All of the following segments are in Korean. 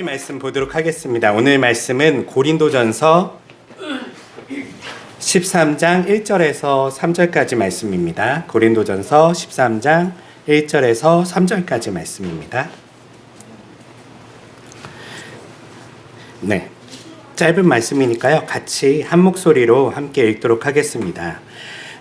하나님 말씀 보도록 하겠습니다. 오늘 말씀은 고린도전서 13장 1절에서 3절까지 말씀입니다. 고린도전서 13장 1절에서 3절까지 말씀입니다. 네, 짧은 말씀이니까요. 같이 한 목소리로 함께 읽도록 하겠습니다.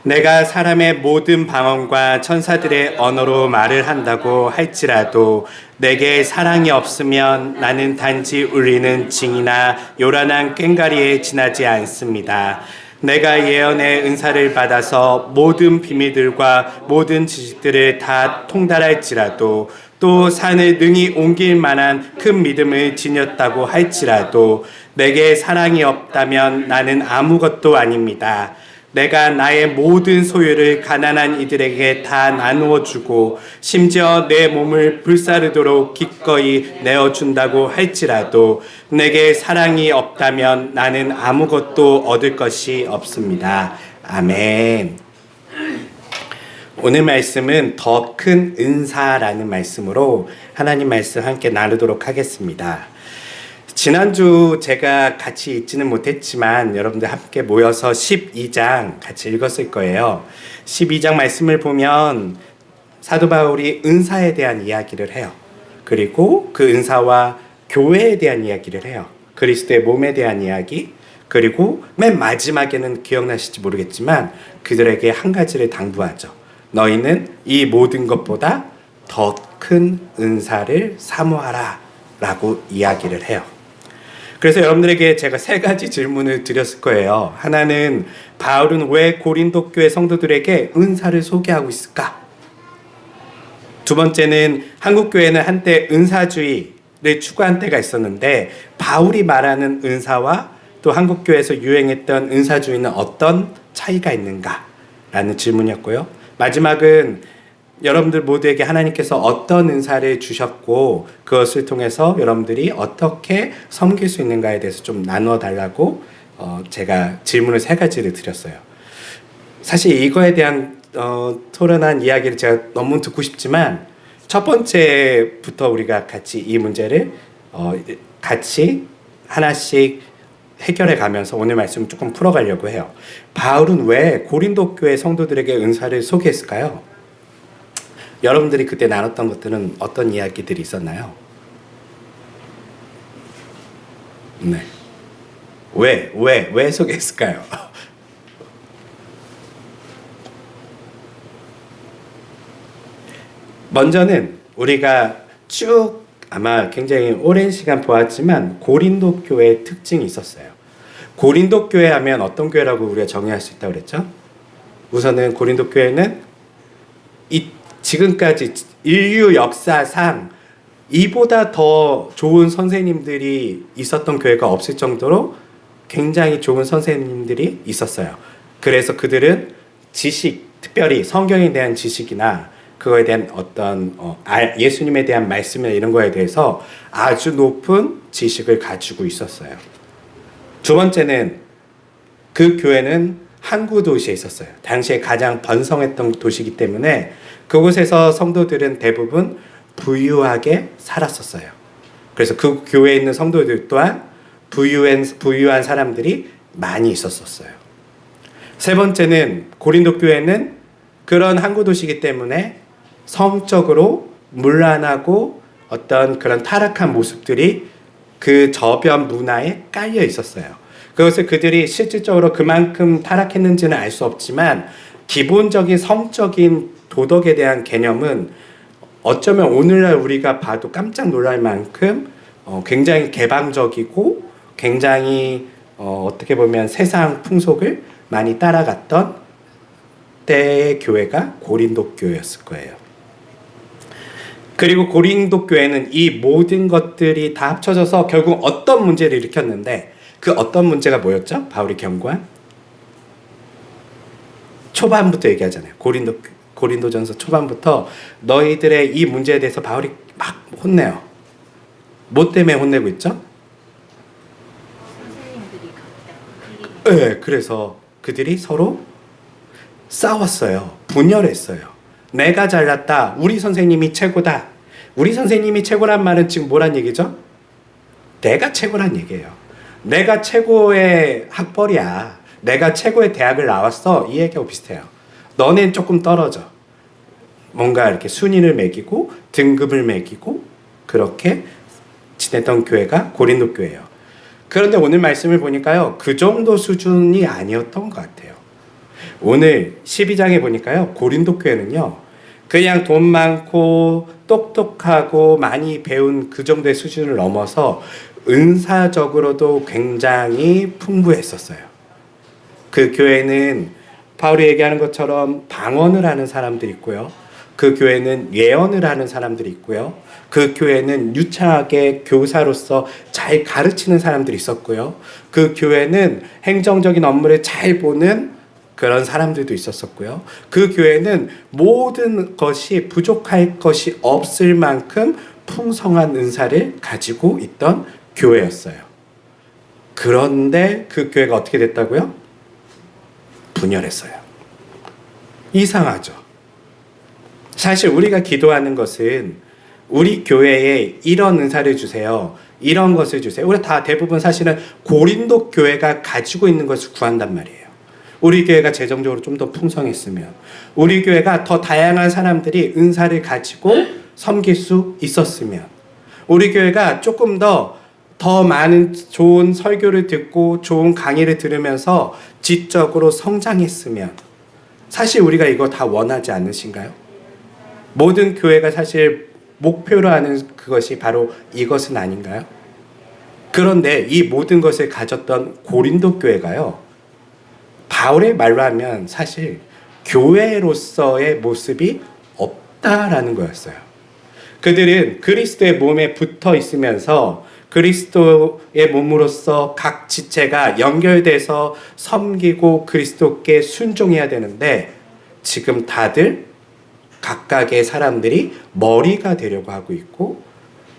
내가 사람의 모든 방언과 천사들의 언어로 말을 한다고 할지라도 내게 사랑이 없으면 나는 단지 울리는 징이나 요란한 꽹과리에 지나지 않습니다. 내가 예언의 은사를 받아서 모든 비밀들과 모든 지식들을 다 통달할지라도 또 산을 능히 옮길 만한 큰 믿음을 지녔다고 할지라도 내게 사랑이 없다면 나는 아무것도 아닙니다. 내가 나의 모든 소유를 가난한 이들에게 다 나누어 주고 심지어 내 몸을 불사르도록 기꺼이 내어준다고 할지라도 내게 사랑이 없다면 나는 아무것도 얻을 것이 없습니다. 아멘. 오늘 말씀은 더 큰 은사라는 말씀으로 하나님 말씀 함께 나누도록 하겠습니다. 지난주 제가 같이 읽지는 못했지만 여러분들 함께 모여서 12장 같이 읽었을 거예요. 12장 말씀을 보면 사도 바울이 은사에 대한 이야기를 해요. 그리고 그 은사와 교회에 대한 이야기를 해요. 그리스도의 몸에 대한 이야기, 그리고 맨 마지막에는 기억나실지 모르겠지만 그들에게 한 가지를 당부하죠. 너희는 이 모든 것보다 더 큰 은사를 사모하라 라고 이야기를 해요. 그래서 여러분들에게 제가 세 가지 질문을 드렸을 거예요. 하나는 바울은 왜 고린도 교회 성도들에게 은사를 소개하고 있을까? 두 번째는 한국 교회는 한때 은사주의를 추구한 때가 있었는데 바울이 말하는 은사와 또 한국 교회에서 유행했던 은사주의는 어떤 차이가 있는가? 라는 질문이었고요. 마지막은 여러분들 모두에게 하나님께서 어떤 은사를 주셨고 그것을 통해서 여러분들이 어떻게 섬길 수 있는가에 대해서 좀 나누어 달라고 제가 질문을 세 가지를 드렸어요. 사실 이거에 대한 토론한 이야기를 제가 너무 듣고 싶지만 첫 번째부터 우리가 같이 이 문제를 같이 하나씩 해결해 가면서 오늘 말씀을 조금 풀어가려고 해요. 바울은 왜 고린도 교회 성도들에게 은사를 소개했을까요? 여러분들이 그때 나눴던 것들은 어떤 이야기들이 있었나요? 네. 왜 소개했을까요? 먼저는 우리가 쭉 아마 굉장히 오랜 시간 보았지만 고린도 교회의 특징이 있었어요. 고린도 교회 하면 어떤 교회라고 우리가 정의할 수 있다고 그랬죠? 우선은 고린도 교회는 지금까지 인류 역사상 이보다 더 좋은 선생님들이 있었던 교회가 없을 정도로 굉장히 좋은 선생님들이 있었어요. 그래서 그들은 지식, 특별히 성경에 대한 지식이나 그거에 대한 어떤 예수님에 대한 말씀이나 이런 거에 대해서 아주 높은 지식을 가지고 있었어요. 두 번째는 그 교회는 항구 도시에 있었어요. 당시에 가장 번성했던 도시이기 때문에 그곳에서 성도들은 대부분 부유하게 살았었어요. 그래서 그 교회에 있는 성도들 또한 부유한 사람들이 많이 있었어요. 세 번째는 고린도 교회는 그런 항구 도시이기 때문에 성적으로 문란하고 어떤 그런 타락한 모습들이 그 저변 문화에 깔려 있었어요. 그것을 그들이 실질적으로 그만큼 타락했는지는 알 수 없지만 기본적인 성적인 도덕에 대한 개념은 어쩌면 오늘날 우리가 봐도 깜짝 놀랄 만큼 굉장히 개방적이고 굉장히 어떻게 보면 세상 풍속을 많이 따라갔던 때의 교회가 고린도 교회였을 거예요. 그리고 고린도 교회는 이 모든 것들이 다 합쳐져서 결국 어떤 문제를 일으켰는데 그 어떤 문제가 뭐였죠? 바울이 경고한? 초반부터 얘기하잖아요. 고린도전서 초반부터 너희들의 이 문제에 대해서 바울이 막 혼내요. 뭐 때문에 혼내고 있죠? 네, 그래서 그들이 서로 싸웠어요. 분열했어요. 내가 잘났다. 우리 선생님이 최고다. 우리 선생님이 최고란 말은 지금 뭐란 얘기죠? 내가 최고란 얘기예요. 내가 최고의 학벌이야. 내가 최고의 대학을 나왔어. 이 얘기하고 비슷해요. 너넨 조금 떨어져. 뭔가 이렇게 순위를 매기고 등급을 매기고 그렇게 지냈던 교회가 고린도 교회예요. 그런데 오늘 말씀을 보니까요. 그 정도 수준이 아니었던 것 같아요. 오늘 12장에 보니까요. 고린도 교회는요. 그냥 돈 많고 똑똑하고 많이 배운 그 정도의 수준을 넘어서 은사적으로도 굉장히 풍부했었어요. 그 교회는 바울이 얘기하는 것처럼 방언을 하는 사람들이 있고요. 그 교회는 예언을 하는 사람들이 있고요. 그 교회는 유창하게 교사로서 잘 가르치는 사람들이 있었고요. 그 교회는 행정적인 업무를 잘 보는 그런 사람들도 있었었고요. 그 교회는 모든 것이 부족할 것이 없을 만큼 풍성한 은사를 가지고 있던 교회였어요. 그런데 그 교회가 어떻게 됐다고요? 분열했어요. 이상하죠. 사실 우리가 기도하는 것은 우리 교회에 이런 은사를 주세요. 이런 것을 주세요. 우리 다 대부분 사실은 고린도 교회가 가지고 있는 것을 구한단 말이에요. 우리 교회가 재정적으로 좀 더 풍성했으면, 우리 교회가 더 다양한 사람들이 은사를 가지고 섬길 수 있었으면, 우리 교회가 조금 더 많은 좋은 설교를 듣고 좋은 강의를 들으면서 지적으로 성장했으면, 사실 우리가 이거 다 원하지 않으신가요? 모든 교회가 사실 목표로 하는 그것이 바로 이것은 아닌가요? 그런데 이 모든 것을 가졌던 고린도 교회가요, 바울의 말로 하면 사실 교회로서의 모습이 없다라는 거였어요. 그들은 그리스도의 몸에 붙어 있으면서 그리스도의 몸으로서 각 지체가 연결돼서 섬기고 그리스도께 순종해야 되는데, 지금 다들 각각의 사람들이 머리가 되려고 하고 있고,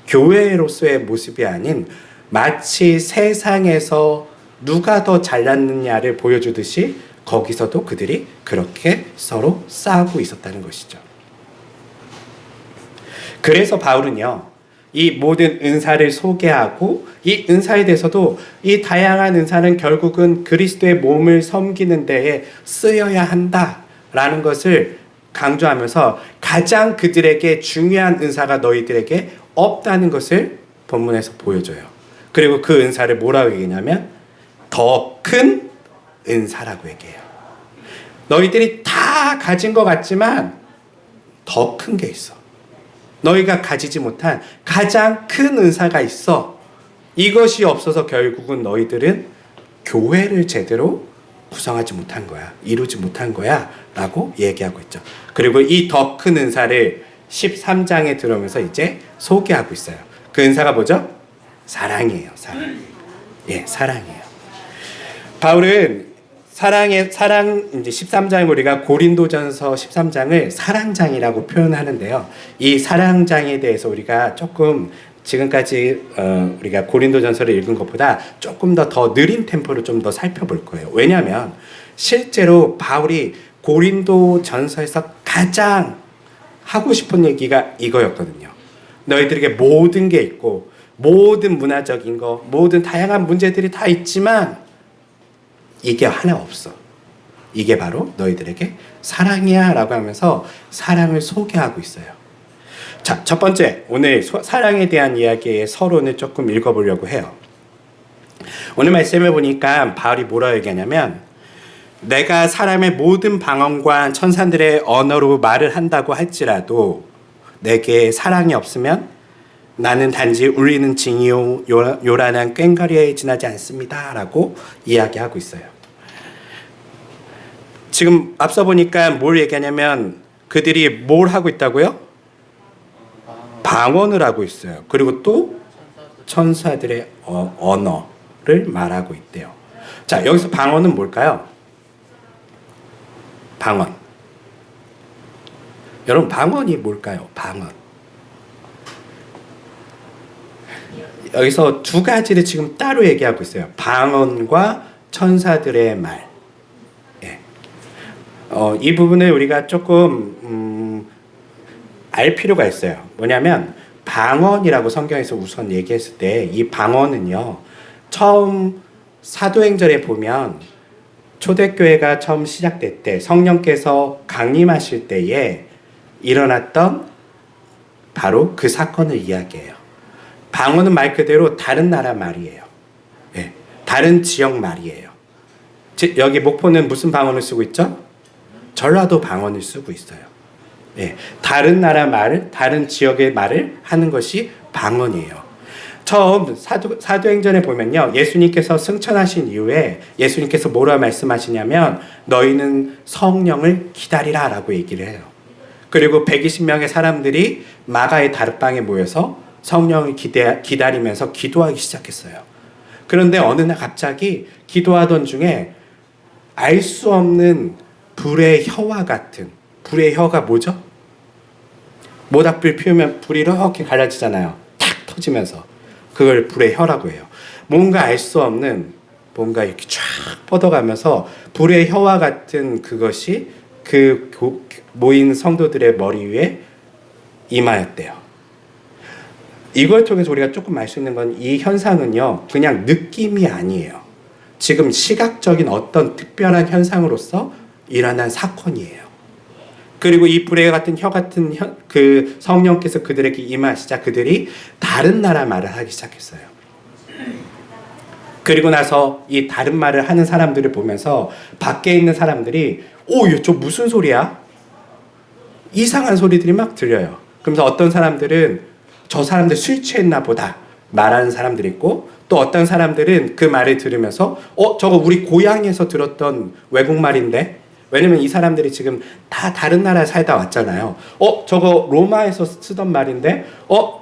교회로서의 모습이 아닌 마치 세상에서 누가 더 잘났느냐를 보여주듯이 거기서도 그들이 그렇게 서로 싸우고 있었다는 것이죠. 그래서 바울은요, 이 모든 은사를 소개하고 이 은사에 대해서도 이 다양한 은사는 결국은 그리스도의 몸을 섬기는 데에 쓰여야 한다라는 것을 강조하면서 가장 그들에게 중요한 은사가 너희들에게 없다는 것을 본문에서 보여줘요. 그리고 그 은사를 뭐라고 얘기냐면 더 큰 은사라고 얘기해요. 너희들이 다 가진 것 같지만 더 큰 게 있어. 너희가 가지지 못한 가장 큰 은사가 있어. 이것이 없어서 결국은 너희들은 교회를 제대로 구성하지 못한 거야. 이루지 못한 거야. 라고 얘기하고 있죠. 그리고 이 더 큰 은사를 13장에 들어오면서 이제 소개하고 있어요. 그 은사가 뭐죠? 사랑이에요. 사랑. 예, 사랑이에요. 바울은 사랑 이제 13장을 우리가 고린도전서 13장을 사랑장이라고 표현하는데요. 이 사랑장에 대해서 우리가 조금 지금까지 우리가 고린도전서를 읽은 것보다 조금 더 느린 템포로 좀 더 살펴볼 거예요. 왜냐하면 실제로 바울이 고린도전서에서 가장 하고 싶은 얘기가 이거였거든요. 너희들에게 모든 게 있고 모든 문화적인 거, 모든 다양한 문제들이 다 있지만 이게 하나 없어. 이게 바로 너희들에게 사랑이야 라고 하면서 사랑을 소개하고 있어요. 자, 첫 번째, 오늘 사랑에 대한 이야기의 서론을 조금 읽어보려고 해요. 오늘 말씀을 보니까 바울이 뭐라고 얘기하냐면, 내가 사람의 모든 방언과 천사들의 언어로 말을 한다고 할지라도 내게 사랑이 없으면 나는 단지 울리는 징이요 요란한 꽹과리에 지나지 않습니다 라고 이야기하고 있어요. 지금 앞서 보니까 뭘 얘기하냐면 그들이 뭘 하고 있다고요? 방언을 하고 있어요. 그리고 또 천사들의 언어를 말하고 있대요. 자, 여기서 방언은 뭘까요? 방언. 여러분, 방언이 뭘까요? 방언. 여기서 두 가지를 지금 따로 얘기하고 있어요. 방언과 천사들의 말. 예. 이 부분을 우리가 조금 알 필요가 있어요. 뭐냐면 방언이라고 성경에서 우선 얘기했을 때 이 방언은요, 처음 사도행전에 보면 초대교회가 처음 시작될 때 성령께서 강림하실 때에 일어났던 바로 그 사건을 이야기해요. 방언은 말 그대로 다른 나라 말이에요. 예, 다른 지역 말이에요. 여기 목포는 무슨 방언을 쓰고 있죠? 전라도 방언을 쓰고 있어요. 예, 다른 나라 말, 다른 지역의 말을 하는 것이 방언이에요. 처음 사도행전에 보면요, 예수님께서 승천하신 이후에 예수님께서 뭐라 말씀하시냐면 너희는 성령을 기다리라 라고 얘기를 해요. 그리고 120명의 사람들이 마가의 다락방에 모여서 성령을 기다리면서 기도하기 시작했어요. 그런데 어느 날 갑자기 기도하던 중에 알 수 없는 불의 혀와 같은, 불의 혀가 뭐죠? 모닥불 피우면 불이 이렇게 갈라지잖아요. 탁 터지면서. 그걸 불의 혀라고 해요. 뭔가 알 수 없는, 뭔가 이렇게 쫙 뻗어가면서 불의 혀와 같은 그것이 그 모인 성도들의 머리 위에 임하였대요. 이걸 통해서 우리가 조금 알 수 있는 건 이 현상은요, 그냥 느낌이 아니에요. 지금 시각적인 어떤 특별한 현상으로서 일어난 사건이에요. 그리고 이 불의 같은 혀 같은 그 성령께서 그들에게 임하시자 그들이 다른 나라 말을 하기 시작했어요. 그리고 나서 이 다른 말을 하는 사람들을 보면서 밖에 있는 사람들이 저 무슨 소리야? 이상한 소리들이 막 들려요. 그러면서 어떤 사람들은 저 사람들 술 취했나 보다 말하는 사람들이 있고, 또 어떤 사람들은 그 말을 들으면서 저거 우리 고향에서 들었던 외국말인데, 왜냐면 이 사람들이 지금 다 다른 나라에 살다 왔잖아요. 저거 로마에서 쓰던 말인데,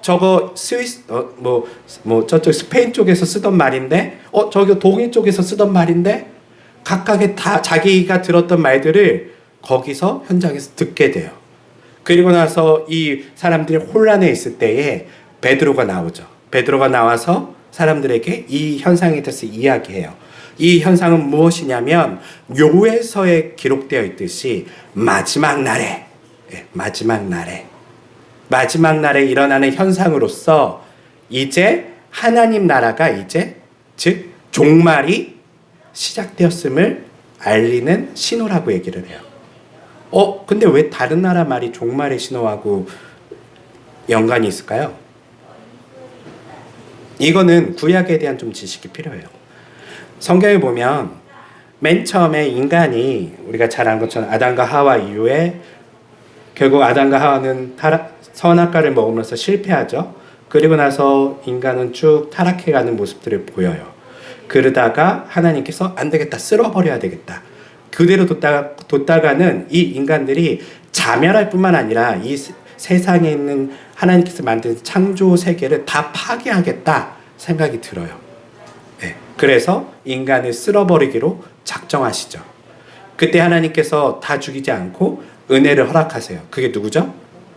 저거 스위스, 저쪽 스페인 쪽에서 쓰던 말인데, 저기 독일 쪽에서 쓰던 말인데, 각각의 다 자기가 들었던 말들을 거기서 현장에서 듣게 돼요. 그리고 나서 이 사람들이 혼란해 있을 때에 베드로가 나오죠. 베드로가 나와서 사람들에게 이 현상에 대해서 이야기해요. 이 현상은 무엇이냐면 요엘서에 기록되어 있듯이 마지막 날에 일어나는 현상으로서 이제 하나님 나라가 즉 종말이 시작되었음을 알리는 신호라고 얘기를 해요. 근데 왜 다른 나라 말이 종말의 신호하고 연관이 있을까요? 이거는 구약에 대한 좀 지식이 필요해요. 성경에 보면 맨 처음에 인간이 우리가 잘 아는 것처럼 아담과 하와 이후에 결국 아담과 하와는 선악과를 먹으면서 실패하죠. 그리고 나서 인간은 쭉 타락해가는 모습들을 보여요. 그러다가 하나님께서 안 되겠다, 쓸어버려야 되겠다. 그대로 뒀다가는 이 인간들이 자멸할 뿐만 아니라 이 세상에 있는 하나님께서 만든 창조 세계를 다 파괴하겠다 생각이 들어요. 네. 그래서 인간을 쓸어버리기로 작정하시죠. 그때 하나님께서 다 죽이지 않고 은혜를 허락하세요. 그게 누구죠?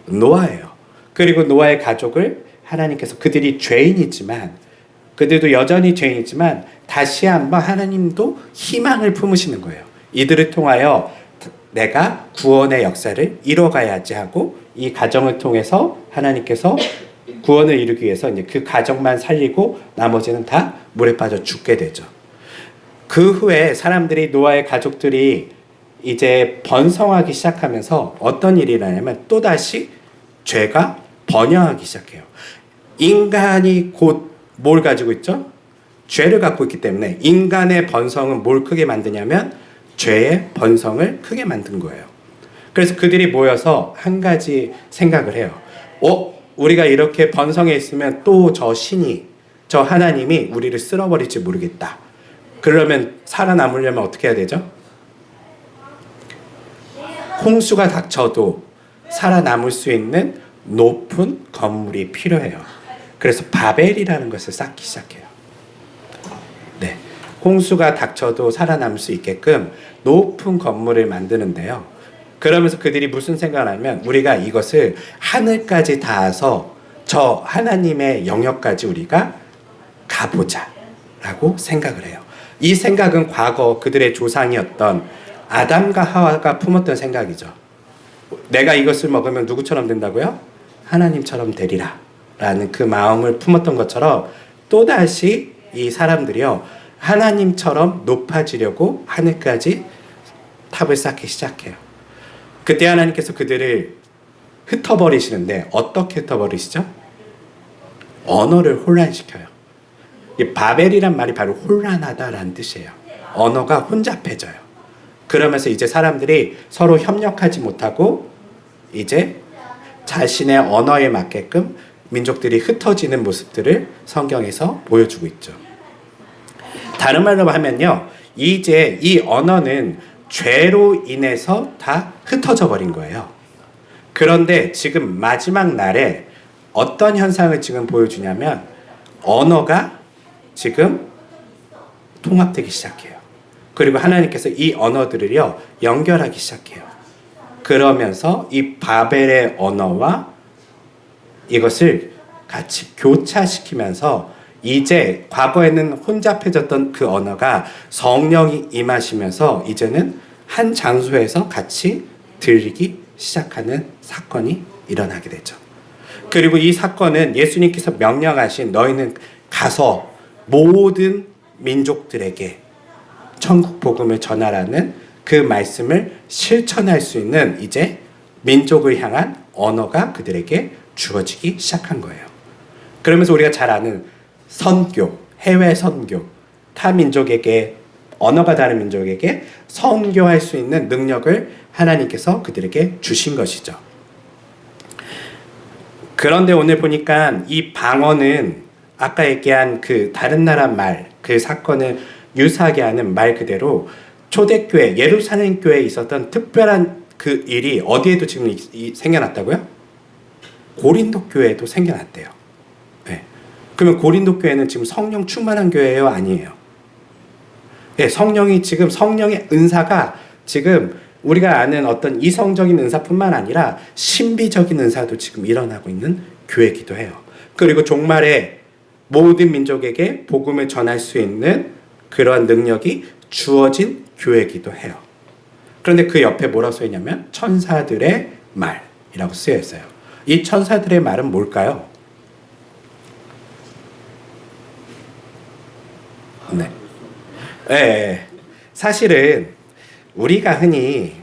노아예요. 그리고 노아의 가족을 하나님께서, 그들이 죄인이지만, 그들도 여전히 죄인이지만 다시 한번 하나님도 희망을 품으시는 거예요. 이들을 통하여 내가 구원의 역사를 이뤄가야지 하고, 이 가정을 통해서 하나님께서 구원을 이루기 위해서 이제 그 가정만 살리고 나머지는 다 물에 빠져 죽게 되죠. 그 후에 사람들이, 노아의 가족들이 이제 번성하기 시작하면서 어떤 일이 일어나냐면 또다시 죄가 번영하기 시작해요. 인간이 곧 뭘 가지고 있죠? 죄를 갖고 있기 때문에 인간의 번성은 뭘 크게 만드냐면 죄의 번성을 크게 만든 거예요. 그래서 그들이 모여서 한 가지 생각을 해요. 우리가 이렇게 번성해 있으면 또 저 신이, 저 하나님이 우리를 쓸어버릴지 모르겠다. 그러면 살아남으려면 어떻게 해야 되죠? 홍수가 닥쳐도 살아남을 수 있는 높은 건물이 필요해요. 그래서 바벨이라는 것을 쌓기 시작해요. 네, 홍수가 닥쳐도 살아남을 수 있게끔 높은 건물을 만드는데요. 그러면서 그들이 무슨 생각을 하면, 우리가 이것을 하늘까지 닿아서 저 하나님의 영역까지 우리가 가보자 라고 생각을 해요. 이 생각은 과거 그들의 조상이었던 아담과 하와가 품었던 생각이죠. 내가 이것을 먹으면 누구처럼 된다고요? 하나님처럼 되리라 라는 그 마음을 품었던 것처럼 또다시 이 사람들이요 하나님처럼 높아지려고 하늘까지 탑을 쌓기 시작해요. 그때 하나님께서 그들을 흩어버리시는데 어떻게 흩어버리시죠? 언어를 혼란시켜요. 이 바벨이란 말이 바로 혼란하다라는 뜻이에요. 언어가 혼잡해져요. 그러면서 이제 사람들이 서로 협력하지 못하고 이제 자신의 언어에 맞게끔 민족들이 흩어지는 모습들을 성경에서 보여주고 있죠. 다른 말로 하면요, 이제 이 언어는 죄로 인해서 다 흩어져 버린 거예요. 그런데 지금 마지막 날에 어떤 현상을 지금 보여주냐면 언어가 지금 통합되기 시작해요. 그리고 하나님께서 이 언어들을요 연결하기 시작해요. 그러면서 이 바벨의 언어와 이것을 같이 교차시키면서 이제 과거에는 혼잡해졌던 그 언어가 성령이 임하시면서 이제는 한 장소에서 같이 들리기 시작하는 사건이 일어나게 되죠. 그리고 이 사건은 예수님께서 명령하신 너희는 가서 모든 민족들에게 천국 복음을 전하라는 그 말씀을 실천할 수 있는 이제 민족을 향한 언어가 그들에게 주어지기 시작한 거예요. 그러면서 우리가 잘 아는 선교, 해외 선교, 타 민족에게 언어가 다른 민족에게 선교할 수 있는 능력을 하나님께서 그들에게 주신 것이죠. 그런데 오늘 보니까 이 방언은 아까 얘기한 그 다른 나라 말, 그 사건을 유사하게 하는 말 그대로 초대교회, 예루살렘 교회에 있었던 특별한 그 일이 어디에도 지금 생겨났다고요? 고린도 교회에도 생겨났대요. 네. 그러면 고린도 교회는 지금 성령 충만한 교회예요? 아니에요? 네, 성령의 은사가 지금 우리가 아는 어떤 이성적인 은사뿐만 아니라 신비적인 은사도 지금 일어나고 있는 교회이기도 해요. 그리고 종말에 모든 민족에게 복음을 전할 수 있는 그러한 능력이 주어진 교회이기도 해요. 그런데 그 옆에 뭐라고 써있냐면 천사들의 말이라고 쓰여 있어요. 이 천사들의 말은 뭘까요? 네. 네. 사실은 우리가 흔히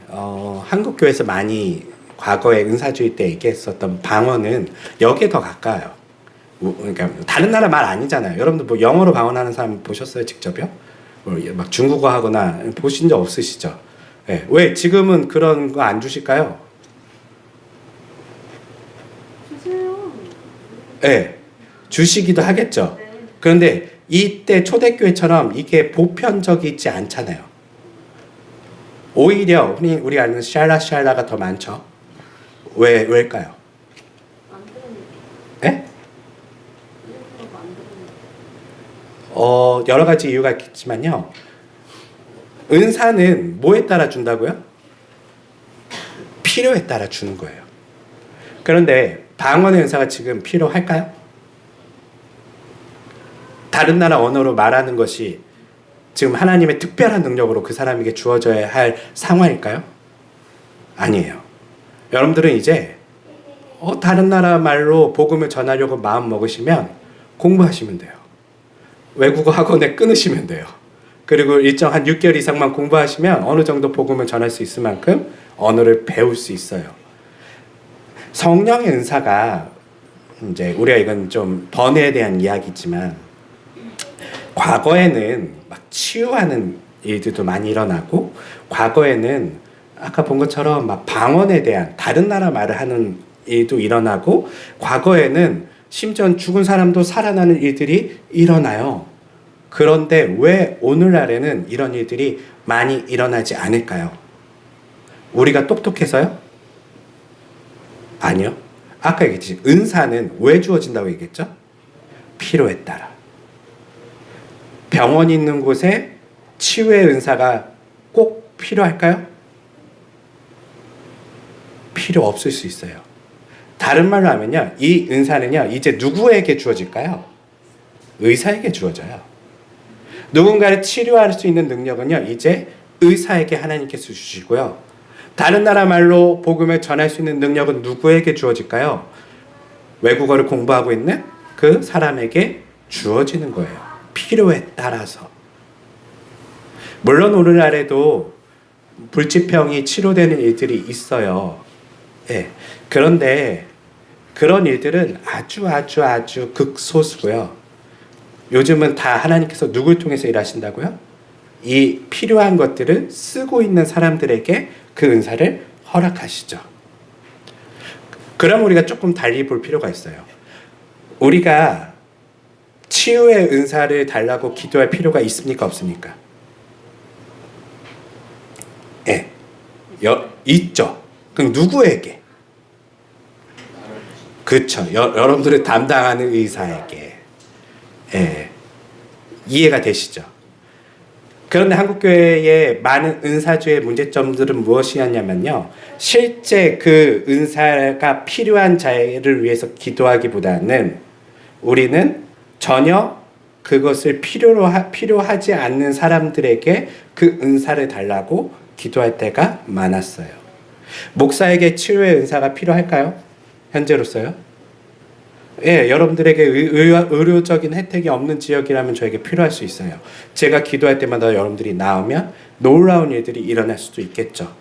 한국 교회에서 많이 과거에 은사주의 때 얘기했었던 방언은 여기에 더 가까워요. 그러니까 다른 나라 말 아니잖아요. 여러분들 뭐 영어로 방언하는 사람 보셨어요? 직접요? 막 중국어 하거나 보신 적 없으시죠? 네. 왜 지금은 그런 거 안 주실까요? 주세요. 네. 주시기도 하겠죠. 그런데 이때 초대교회처럼 이게 보편적이지 않잖아요. 오히려 우리 아는 샬라가 더 많죠. 왜일까요? 예? 여러 가지 이유가 있겠지만요. 은사는 뭐에 따라 준다고요? 필요에 따라 주는 거예요. 그런데 방언의 은사가 지금 필요할까요? 다른 나라 언어로 말하는 것이 지금 하나님의 특별한 능력으로 그 사람에게 주어져야 할 상황일까요? 아니에요. 여러분들은 이제 다른 나라 말로 복음을 전하려고 마음 먹으시면 공부하시면 돼요. 외국어 학원에 끊으시면 돼요. 그리고 일정 한 6개월 이상만 공부하시면 어느 정도 복음을 전할 수 있을 만큼 언어를 배울 수 있어요. 성령의 은사가 이제 우리가 이건 좀 번외에 대한 이야기지만 과거에는 막 치유하는 일들도 많이 일어나고 과거에는 아까 본 것처럼 막 방언에 대한 다른 나라 말을 하는 일도 일어나고 과거에는 심지어 죽은 사람도 살아나는 일들이 일어나요. 그런데 왜 오늘날에는 이런 일들이 많이 일어나지 않을까요? 우리가 똑똑해서요? 아니요. 아까 얘기했지. 은사는 왜 주어진다고 얘기했죠? 필요에 따라. 병원이 있는 곳에 치유의 은사가 꼭 필요할까요? 필요 없을 수 있어요. 다른 말로 하면요. 이 은사는요. 이제 누구에게 주어질까요? 의사에게 주어져요. 누군가를 치료할 수 있는 능력은요. 이제 의사에게 하나님께서 주시고요. 다른 나라 말로 복음을 전할 수 있는 능력은 누구에게 주어질까요? 외국어를 공부하고 있는 그 사람에게 주어지는 거예요. 필요에 따라서. 물론 오늘날에도 불치병이 치료되는 일들이 있어요. 예. 그런데 그런 일들은 아주 극소수고요. 요즘은 다 하나님께서 누굴 통해서 일하신다고요? 이 필요한 것들을 쓰고 있는 사람들에게 그 은사를 허락하시죠. 그럼 우리가 조금 달리 볼 필요가 있어요. 우리가 치유의 은사를 달라고 기도할 필요가 있습니까? 없습니까? 예. 있죠. 그럼 누구에게? 그렇죠. 여러분들이 담당하는 의사에게. 예. 이해가 되시죠? 그런데 한국교회의 많은 은사주의 문제점들은 무엇이었냐면요. 실제 그 은사가 필요한 자를 위해서 기도하기보다는 우리는 전혀 그것을 필요하지 않는 사람들에게 그 은사를 달라고 기도할 때가 많았어요. 목사에게 치료의 은사가 필요할까요? 현재로서요? 예, 여러분들에게 의료적인 혜택이 없는 지역이라면 저에게 필요할 수 있어요. 제가 기도할 때마다 여러분들이 나오면 놀라운 일들이 일어날 수도 있겠죠.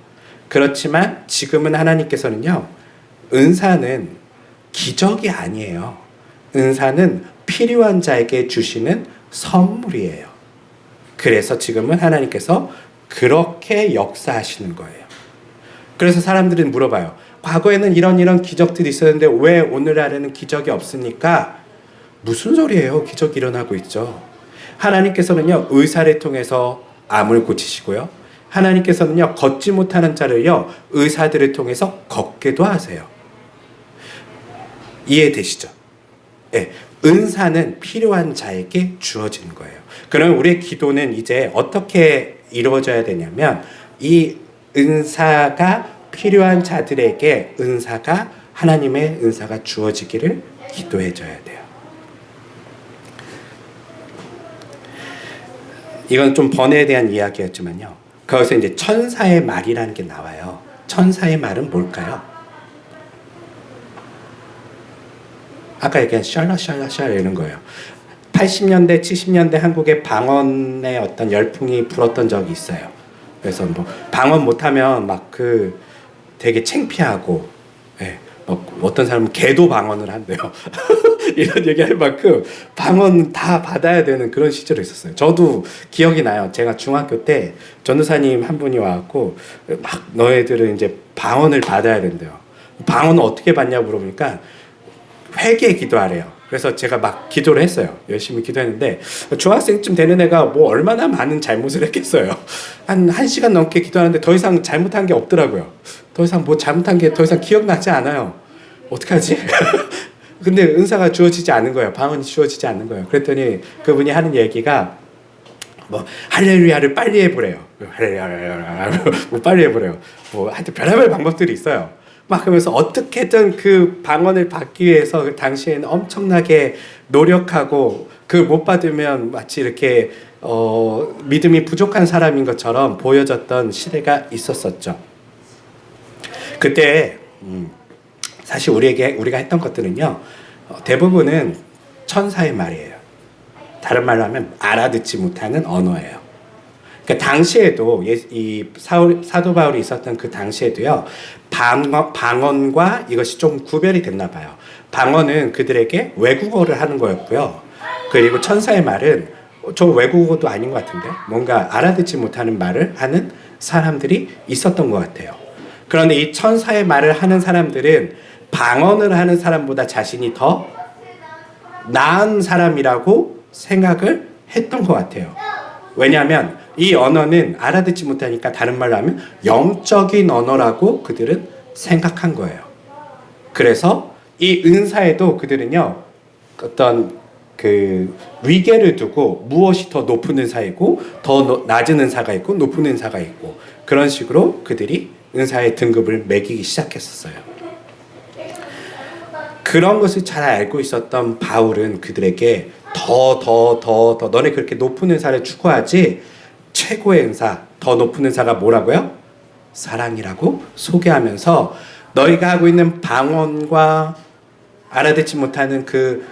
그렇지만 지금은 하나님께서는요, 은사는 기적이 아니에요. 은사는 필요한 자에게 주시는 선물이에요. 그래서 지금은 하나님께서 그렇게 역사하시는 거예요. 그래서 사람들은 물어봐요. 과거에는 이런 기적들이 있었는데 왜 오늘날에는 기적이 없습니까? 무슨 소리예요? 기적이 일어나고 있죠. 하나님께서는요, 의사를 통해서 암을 고치시고요. 하나님께서는요, 걷지 못하는 자를요, 의사들을 통해서 걷게도 하세요. 이해되시죠? 네, 은사는 필요한 자에게 주어지는 거예요. 그럼 우리의 기도는 이제 어떻게 이루어져야 되냐면, 이 은사가 필요한 자들에게 하나님의 은사가 주어지기를 기도해 줘야 돼요. 이건 좀 번외에 대한 이야기였지만요. 거기서 이제 천사의 말이라는 게 나와요. 천사의 말은 뭘까요? 아까 얘기한 샬라샬라샬 이런 거예요. 80년대, 70년대 한국의 방언의 어떤 열풍이 불었던 적이 있어요. 그래서 뭐 방언 못하면 막 되게 창피하고, 예, 어떤 사람은 개도 방언을 한대요. 이런 얘기할 만큼 방언 다 받아야 되는 그런 시절이 있었어요. 저도 기억이 나요. 제가 중학교 때 전도사님 한 분이 와갖고 막 너희들은 이제 방언을 받아야 된대요. 방언을 어떻게 받냐고 물어보니까 회개 기도하래요. 그래서 제가 막 기도를 했어요. 열심히 기도했는데 중학생쯤 되는 애가 뭐 얼마나 많은 잘못을 했겠어요. 한 1시간 넘게 기도하는데 더 이상 잘못한 게 없더라고요. 더 이상 뭐 잘못한 게 더 이상 기억나지 않아요. 어떡하지? 근데 은사가 주어지지 않는 거예요. 방언이 주어지지 않는 거예요. 그랬더니 그분이 하는 얘기가 뭐 할렐루야를 빨리 해보래요. 할렐루야 뭐 빨리 해보래요. 뭐 하여튼 별의별 방법들이 있어요. 막 그러면서 어떻게든 그 방언을 받기 위해서 그 당시에는 엄청나게 노력하고 그 못 받으면 마치 이렇게 믿음이 부족한 사람인 것처럼 보여졌던 시대가 있었었죠. 그때 사실 우리가 했던 것들은요, 대부분은 천사의 말이에요. 다른 말로 하면 알아듣지 못하는 언어예요. 그러니까 당시에도 이 사도 바울이 있었던 그 당시에도요, 방언과 이것이 좀 구별이 됐나 봐요. 방언은 그들에게 외국어를 하는 거였고요. 그리고 천사의 말은 저 외국어도 아닌 것 같은데 뭔가 알아듣지 못하는 말을 하는 사람들이 있었던 것 같아요. 그런데 이 천사의 말을 하는 사람들은 방언을 하는 사람보다 자신이 더 나은 사람이라고 생각을 했던 것 같아요. 왜냐하면 이 언어는 알아듣지 못하니까 다른 말로 하면 영적인 언어라고 그들은 생각한 거예요. 그래서 이 은사에도 그들은요, 어떤 그 위계를 두고 무엇이 더 높은 은사이고 더 낮은 은사가 있고 높은 은사가 있고 그런 식으로 그들이 은사의 등급을 매기기 시작했었어요. 그런 것을 잘 알고 있었던 바울은 그들에게 더 너네 그렇게 높은 은사를 추구하지 최고의 은사, 더 높은 은사가 뭐라고요? 사랑이라고 소개하면서 너희가 하고 있는 방언과 알아듣지 못하는 그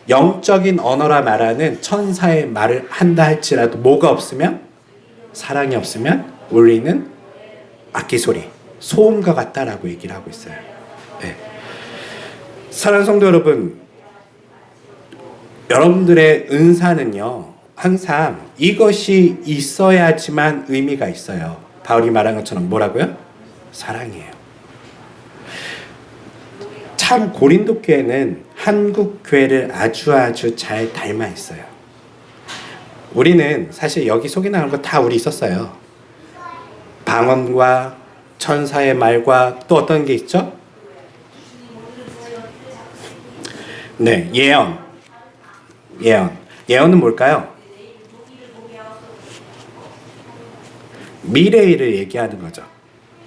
영적인 언어라 말하는 천사의 말을 한다 할지라도 뭐가 없으면, 사랑이 없으면 우리는 악기 소리, 소음과 같다라고 얘기를 하고 있어요. 네. 사랑하는 성도 여러분, 여러분들의 은사는요, 항상 이것이 있어야지만 의미가 있어요. 바울이 말한 것처럼 뭐라고요? 사랑이에요. 참 고린도 교회는 한국 교회를 아주 잘 닮아 있어요. 우리는 사실 여기 속에 나온 거 다 우리 있었어요. 방언과 천사의 말과 또 어떤 게 있죠? 네, 예언. 예언은 뭘까요? 미래를 얘기하는 거죠.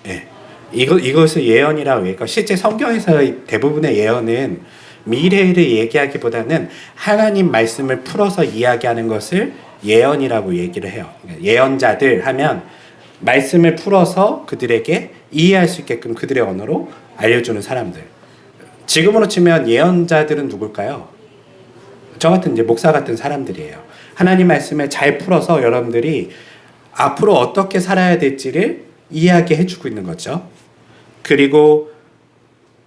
네. 이것을 예언이라고 얘기해요. 실제 성경에서 대부분의 예언은 미래를 얘기하기보다는 하나님 말씀을 풀어서 이야기하는 것을 예언이라고 얘기를 해요. 예언자들 하면 말씀을 풀어서 그들에게 이해할 수 있게끔 그들의 언어로 알려주는 사람들. 지금으로 치면 예언자들은 누굴까요? 저 같은 이제 목사 같은 사람들이에요. 하나님 말씀을 잘 풀어서 여러분들이 앞으로 어떻게 살아야 될지를 이야기해 주고 있는 거죠. 그리고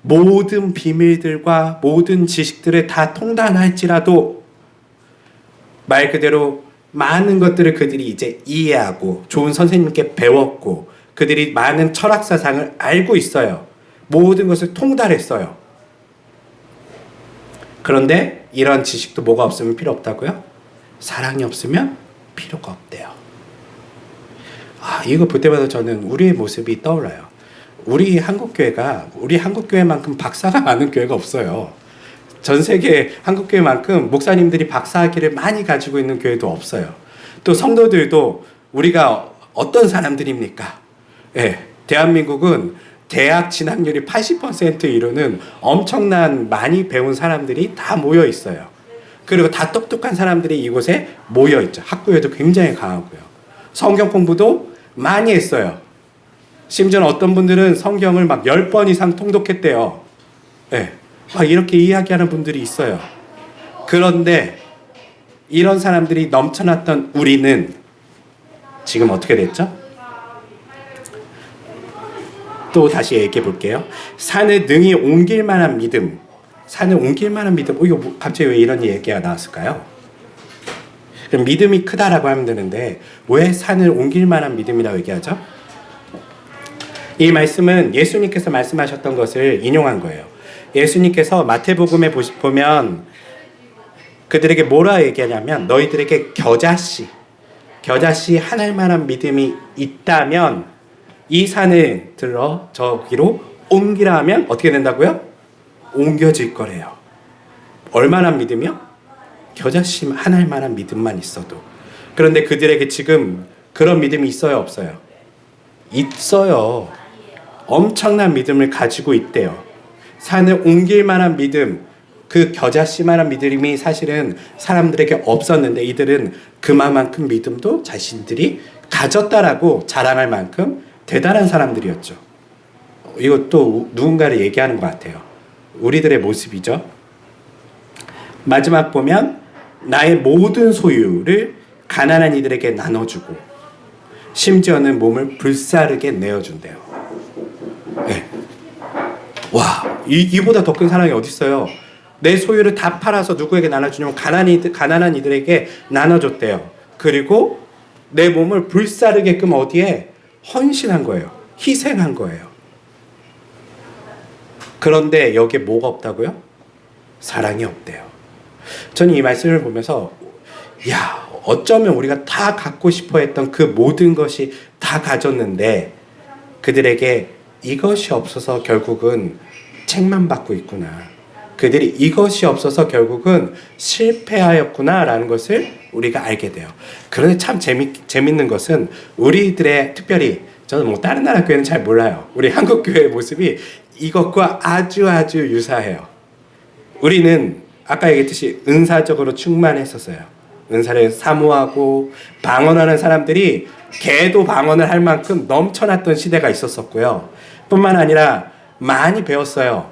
모든 비밀들과 모든 지식들을 다 통달할지라도 말 그대로 많은 것들을 그들이 이제 이해하고 좋은 선생님께 배웠고 그들이 많은 철학 사상을 알고 있어요. 모든 것을 통달했어요. 그런데 이런 지식도 뭐가 없으면 필요 없다고요? 사랑이 없으면 필요가 없대요. 이거 볼 때마다 저는 우리의 모습이 떠올라요. 우리 한국교회만큼 박사가 많은 교회가 없어요. 전 세계 한국교회만큼 목사님들이 박사학위를 많이 가지고 있는 교회도 없어요. 또 성도들도 우리가 어떤 사람들입니까? 대한민국은 대학 진학률이 80% 이루는 엄청난 많이 배운 사람들이 다 모여 있어요. 그리고 다 똑똑한 사람들이 이곳에 모여 있죠. 학구에도 굉장히 강하고요. 성경 공부도 많이 했어요. 심지어 어떤 분들은 성경을 막 10번 이상 통독했대요. 이렇게 이야기하는 분들이 있어요. 그런데 이런 사람들이 넘쳐났던 우리는 지금 어떻게 됐죠? 또 다시 얘기해 볼게요. 산을 능히 옮길 만한 믿음. 이거 갑자기 왜 이런 얘기가 나왔을까요? 그럼 믿음이 크다라고 하면 되는데 왜 산을 옮길 만한 믿음이라고 얘기하죠? 이 말씀은 예수님께서 말씀하셨던 것을 인용한 거예요. 예수님께서 마태복음에 보면 그들에게 뭐라 얘기하냐면 너희들에게 겨자씨 하나일 만한 믿음이 있다면 이 산을 들어 저기로 옮기라 하면 어떻게 된다고요? 옮겨질 거래요. 얼마나 믿음이요? 겨자씨 하나일 만한 믿음만 있어도. 그런데 그들에게 지금 그런 믿음이 있어요, 없어요? 있어요. 엄청난 믿음을 가지고 있대요. 산을 옮길 만한 믿음, 그 겨자씨만한 믿음이 사실은 사람들에게 없었는데 이들은 그만큼 믿음도 자신들이 가졌다라고 자랑할 만큼 대단한 사람들이었죠. 이것도 누군가를 얘기하는 것 같아요. 우리들의 모습이죠. 마지막 보면 나의 모든 소유를 가난한 이들에게 나눠주고 심지어는 몸을 불사르게 내어준대요. 와, 이보다 더 큰 사랑이 어디 있어요? 내 소유를 다 팔아서 누구에게 나눠주냐면 가난한 이들에게 나눠줬대요. 그리고 내 몸을 불사르게끔 어디에 헌신한 거예요. 희생한 거예요. 그런데 여기에 뭐가 없다고요? 사랑이 없대요. 저는 이 말씀을 보면서 어쩌면 우리가 다 갖고 싶어 했던 그 모든 것이 다 가졌는데 그들에게 이것이 없어서 결국은 책만 받고 있구나. 그들이 이것이 없어서 결국은 실패하였구나 라는 것을 우리가 알게 돼요. 그런데 참 재밌는 것은 우리들의 특별히 저는 다른 나라 교회는 잘 몰라요. 우리 한국 교회의 모습이 이것과 아주 유사해요. 우리는 아까 얘기했듯이 은사적으로 충만했었어요. 은사를 사모하고 방언하는 사람들이 개도 방언을 할 만큼 넘쳐났던 시대가 있었었고요. 뿐만 아니라 많이 배웠어요.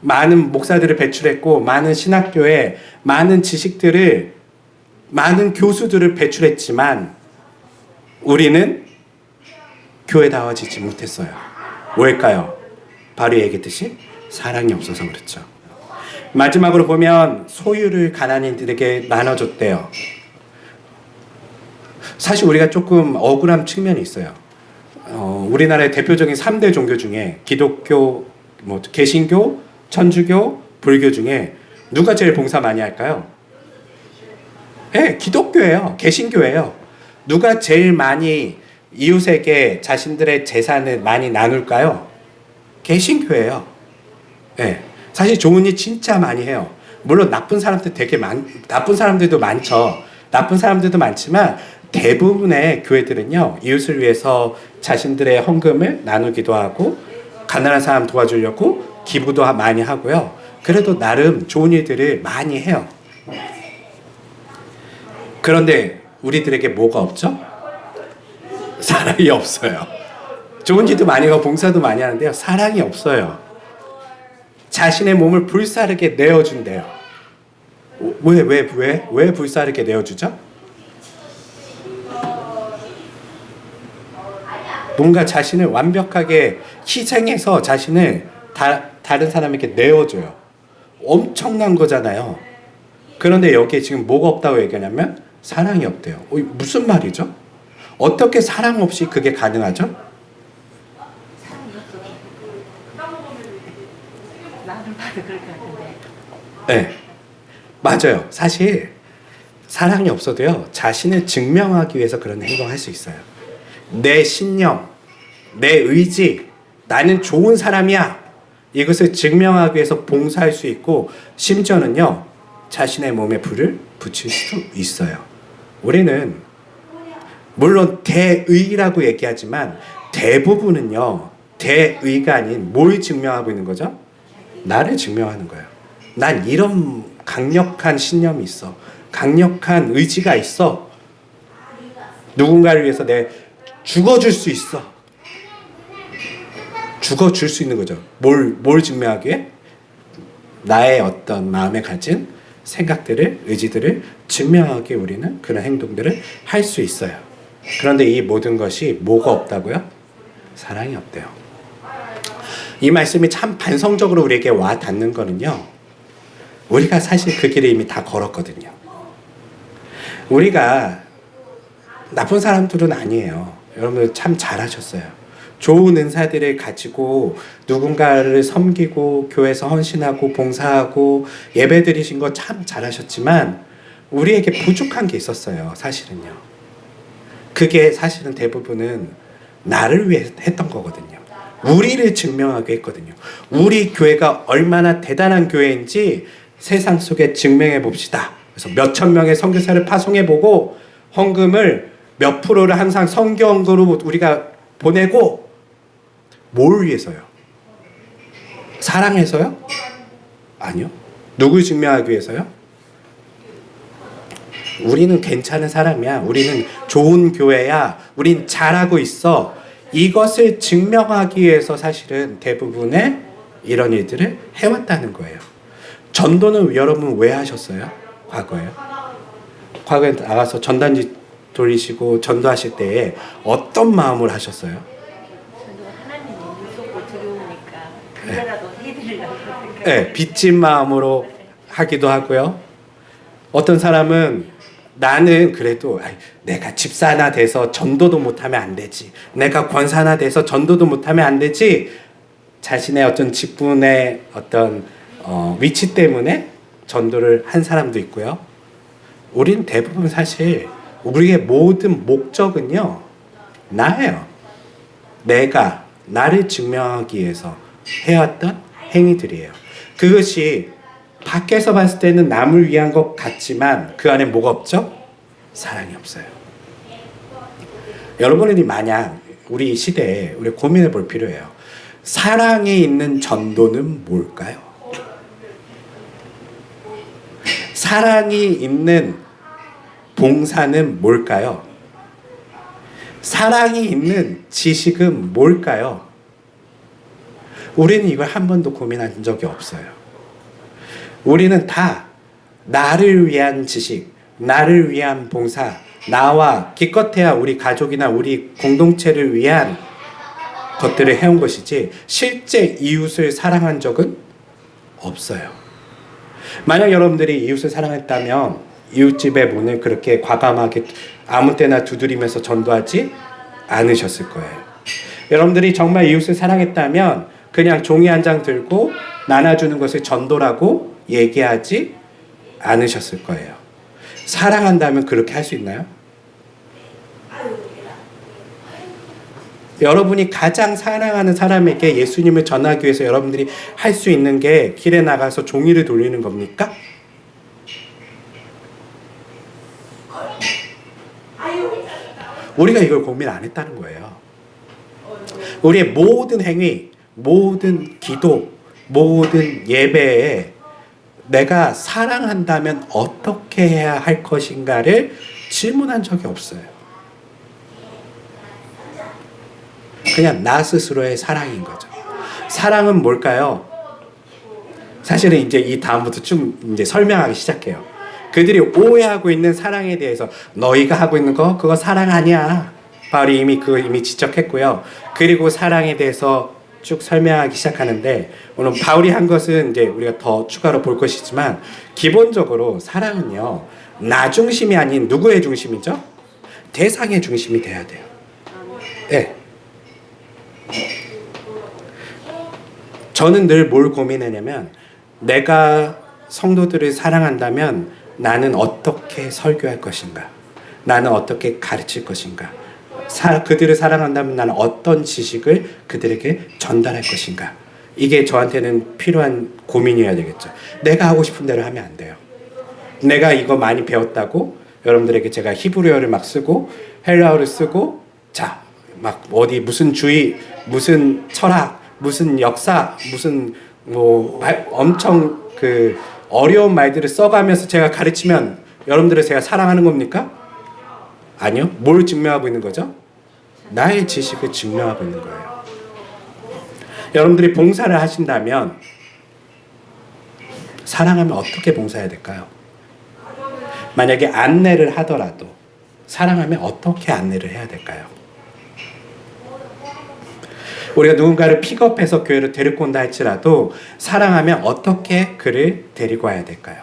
많은 목사들을 배출했고 많은 신학교에 많은 지식들을 많은 교수들을 배출했지만 우리는 교회다워지지 못했어요. 왜일까요? 바로 얘기했듯이 사랑이 없어서 그렇죠. 마지막으로 보면 소유를 가난인들에게 나눠줬대요. 사실 우리가 조금 억울한 측면이 있어요. 우리나라의 대표적인 3대 종교 중에 기독교, 개신교, 천주교, 불교 중에 누가 제일 봉사 많이 할까요? 네, 기독교예요. 개신교예요. 누가 제일 많이 이웃에게 자신들의 재산을 많이 나눌까요? 개신교예요. 네, 사실 좋은 일 진짜 많이 해요. 물론 나쁜 사람들도 많죠. 나쁜 사람들도 많지만 대부분의 교회들은요, 이웃을 위해서 자신들의 헌금을 나누기도 하고 가난한 사람 도와주려고 기부도 많이 하고요. 그래도 나름 좋은 일들을 많이 해요. 그런데 우리들에게 뭐가 없죠? 사랑이 없어요. 좋은 일도 많이 하고 봉사도 많이 하는데요. 사랑이 없어요. 자신의 몸을 불사르게 내어준대요. 왜 불사르게 내어주죠? 뭔가 자신을 완벽하게 희생해서 자신을 다른 사람에게 내어줘요. 엄청난 거잖아요. 그런데 여기에 지금 뭐가 없다고 얘기하냐면 사랑이 없대요. 무슨 말이죠? 어떻게 사랑 없이 그게 가능하죠? 나는 봐도 그럴 것 같은데. 네, 맞아요. 사실 사랑이 없어도요, 자신을 증명하기 위해서 그런 행동을 할 수 있어요. 내 신념, 내 의지, 나는 좋은 사람이야. 이것을 증명하기 위해서 봉사할 수 있고, 심지어는요, 자신의 몸에 불을 붙일 수도 있어요. 우리는 물론 대의라고 얘기하지만 대부분은요, 대의가 아닌 뭘 증명하고 있는 거죠? 나를 증명하는 거예요. 난 이런 강력한 신념이 있어. 강력한 의지가 있어. 누군가를 위해서 내 죽어줄 수 있어. 죽어줄 수 있는 거죠. 뭘 증명하기에? 나의 어떤 마음에 가진 생각들을, 의지들을 증명하기에 우리는 그런 행동들을 할 수 있어요. 그런데 이 모든 것이 뭐가 없다고요? 사랑이 없대요. 이 말씀이 참 반성적으로 우리에게 와 닿는 거는요, 우리가 사실 그 길을 이미 다 걸었거든요. 우리가 나쁜 사람들은 아니에요. 여러분들 참 잘하셨어요. 좋은 은사들을 가지고 누군가를 섬기고 교회에서 헌신하고 봉사하고 예배 드리신 거 참 잘하셨지만 우리에게 부족한 게 있었어요. 사실은요. 그게 사실은 대부분은 나를 위해 했던 거거든요. 우리를 증명하게 했거든요. 우리 교회가 얼마나 대단한 교회인지 세상 속에 증명해 봅시다. 그래서 몇천 명의 선교사를 파송해 보고 헌금을 몇 프로를 항상 선교헌금으로 우리가 보내고, 뭘 위해서요? 사랑해서요? 아니요. 누굴 증명하기 위해서요? 우리는 괜찮은 사람이야. 우리는 좋은 교회야. 우린 잘하고 있어. 이것을 증명하기 위해서 사실은 대부분의 이런 일들을 해왔다는 거예요. 전도는 여러분 왜 하셨어요? 과거에 나가서 전단지 돌리시고 전도하실 때에 어떤 마음을 하셨어요? 저도 하나님이 무섭고 두려우니까 그거라도 해드리려고 생각. 네, 빚진 마음으로 하기도 하고요. 어떤 사람은 나는 그래도 내가 집사 하나 돼서 전도도 못하면 안 되지. 내가 권사 하나 돼서 전도도 못하면 안 되지. 자신의 어떤 직분의 어떤 위치 때문에 전도를 한 사람도 있고요. 우린 대부분 사실 우리의 모든 목적은요, 나예요. 내가 나를 증명하기 위해서 해왔던 행위들이에요. 그것이 밖에서 봤을 때는 남을 위한 것 같지만 그 안에 뭐가 없죠? 사랑이 없어요. 여러분이 만약 우리 시대에 우리 고민해 볼 필요해요. 사랑이 있는 전도는 뭘까요? 사랑이 있는 봉사는 뭘까요? 사랑이 있는 지식은 뭘까요? 우리는 이걸 한 번도 고민한 적이 없어요. 우리는 다 나를 위한 지식, 나를 위한 봉사, 나와 기껏해야 우리 가족이나 우리 공동체를 위한 것들을 해온 것이지 실제 이웃을 사랑한 적은 없어요. 만약 여러분들이 이웃을 사랑했다면 이웃집의 문을 그렇게 과감하게 아무 때나 두드리면서 전도하지 않으셨을 거예요. 여러분들이 정말 이웃을 사랑했다면 그냥 종이 한 장 들고 나눠주는 것을 전도라고 얘기하지 않으셨을 거예요. 사랑한다면 그렇게 할 수 있나요? 여러분이 가장 사랑하는 사람에게 예수님을 전하기 위해서 여러분들이 할 수 있는 게 길에 나가서 종이를 돌리는 겁니까? 우리가 이걸 고민 안 했다는 거예요. 우리의 모든 행위, 모든 기도, 모든 예배에 내가 사랑한다면 어떻게 해야 할 것인가를 질문한 적이 없어요. 그냥 나 스스로의 사랑인 거죠. 사랑은 뭘까요? 사실은 이제 이 다음부터 쭉 이제 설명하기 시작해요. 그들이 오해하고 있는 사랑에 대해서 너희가 하고 있는 거 그거 사랑 아니야. 바울이 이미 지적했고요. 그리고 사랑에 대해서 쭉 설명하기 시작하는데 오늘 바울이 한 것은 이제 우리가 더 추가로 볼 것이지만 기본적으로 사랑은요 나 중심이 아닌 누구의 중심이죠? 대상의 중심이 돼야 돼요. 네. 저는 늘 뭘 고민하냐면 내가 성도들을 사랑한다면 나는 어떻게 설교할 것인가? 나는 어떻게 가르칠 것인가? 그들을 사랑한다면 나는 어떤 지식을 그들에게 전달할 것인가? 이게 저한테는 필요한 고민이어야 되겠죠. 내가 하고 싶은 대로 하면 안 돼요. 내가 이거 많이 배웠다고 여러분들에게 제가 히브리어를 막 쓰고 헬라어를 쓰고 자, 막 어디 무슨 주의, 무슨 철학, 무슨 역사, 무슨 뭐 엄청 그 어려운 말들을 써가면서 제가 가르치면 여러분들을 제가 사랑하는 겁니까? 아니요. 뭘 증명하고 있는 거죠? 나의 지식을 증명하고 있는 거예요. 여러분들이 봉사를 하신다면 사랑하면 어떻게 봉사해야 될까요? 만약에 안내를 하더라도 사랑하면 어떻게 안내를 해야 될까요? 우리가 누군가를 픽업해서 교회로 데리고 온다 할지라도 사랑하면 어떻게 그를 데리고 와야 될까요?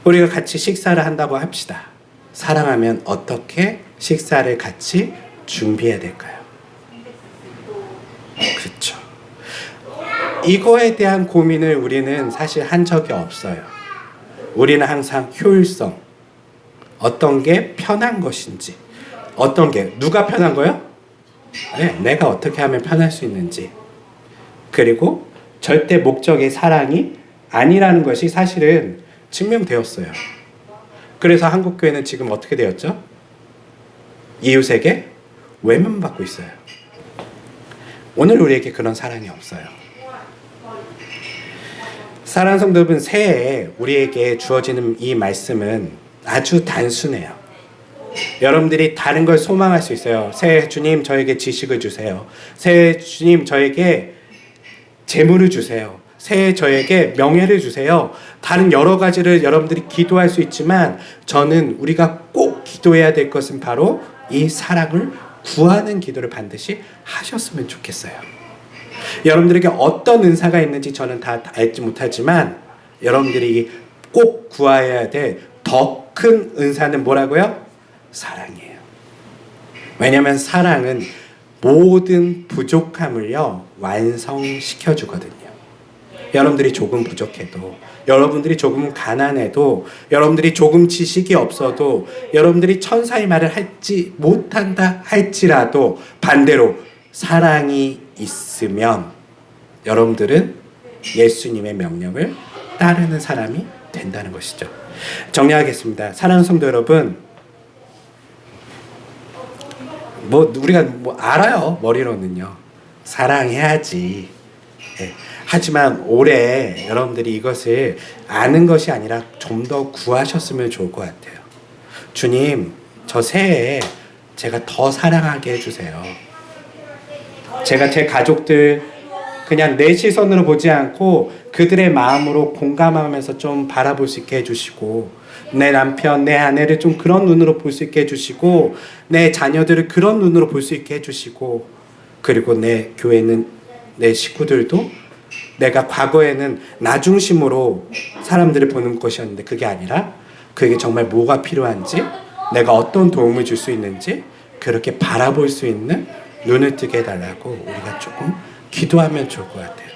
우리가 같이 식사를 한다고 합시다. 사랑하면 어떻게 식사를 같이 준비해야 될까요? 그렇죠. 이거에 대한 고민을 우리는 사실 한 적이 없어요. 우리는 항상 효율성, 어떤 게 편한 것인지, 어떤 게 누가 편한 거요? 네, 내가 어떻게 하면 편할 수 있는지, 그리고 절대 목적의 사랑이 아니라는 것이 사실은 증명되었어요. 그래서 한국교회는 지금 어떻게 되었죠? 이웃에게 외면받고 있어요. 오늘 우리에게 그런 사랑이 없어요. 사랑하는 성도 여러분, 새해에 우리에게 주어지는 이 말씀은 아주 단순해요. 여러분들이 다른 걸 소망할 수 있어요. 새해 주님 저에게 지식을 주세요. 새해 주님 저에게 재물을 주세요. 새해 저에게 명예를 주세요. 다른 여러 가지를 여러분들이 기도할 수 있지만 저는 우리가 꼭 기도해야 될 것은 바로 이 사랑을 구하는 기도를 반드시 하셨으면 좋겠어요. 여러분들에게 어떤 은사가 있는지 저는 다 알지 못하지만 여러분들이 꼭 구해야 될 더 큰 은사는 뭐라고요? 사랑이에요. 왜냐하면 사랑은 모든 부족함을요 완성시켜 주거든요. 여러분들이 조금 부족해도, 여러분들이 조금 가난해도, 여러분들이 조금 지식이 없어도, 여러분들이 천사의 말을 하지 못한다 할지라도 반대로 사랑이 있으면 여러분들은 예수님의 명령을 따르는 사람이 된다는 것이죠. 정리하겠습니다. 사랑하는 성도 여러분, 우리가 알아요. 머리로는요. 사랑해야지. 네. 하지만 올해 여러분들이 이것을 아는 것이 아니라 좀 더 구하셨으면 좋을 것 같아요. 주님, 저 새해에 제가 더 사랑하게 해주세요. 제가 제 가족들 그냥 내 시선으로 보지 않고 그들의 마음으로 공감하면서 좀 바라볼 수 있게 해주시고, 내 남편, 내 아내를 좀 그런 눈으로 볼 수 있게 해주시고, 내 자녀들을 그런 눈으로 볼 수 있게 해주시고, 그리고 내 교회는 내 식구들도 내가 과거에는 나 중심으로 사람들을 보는 것이었는데 그게 아니라 그에게 정말 뭐가 필요한지, 내가 어떤 도움을 줄 수 있는지 그렇게 바라볼 수 있는 눈을 뜨게 해달라고 우리가 조금 기도하면 좋을 것 같아요.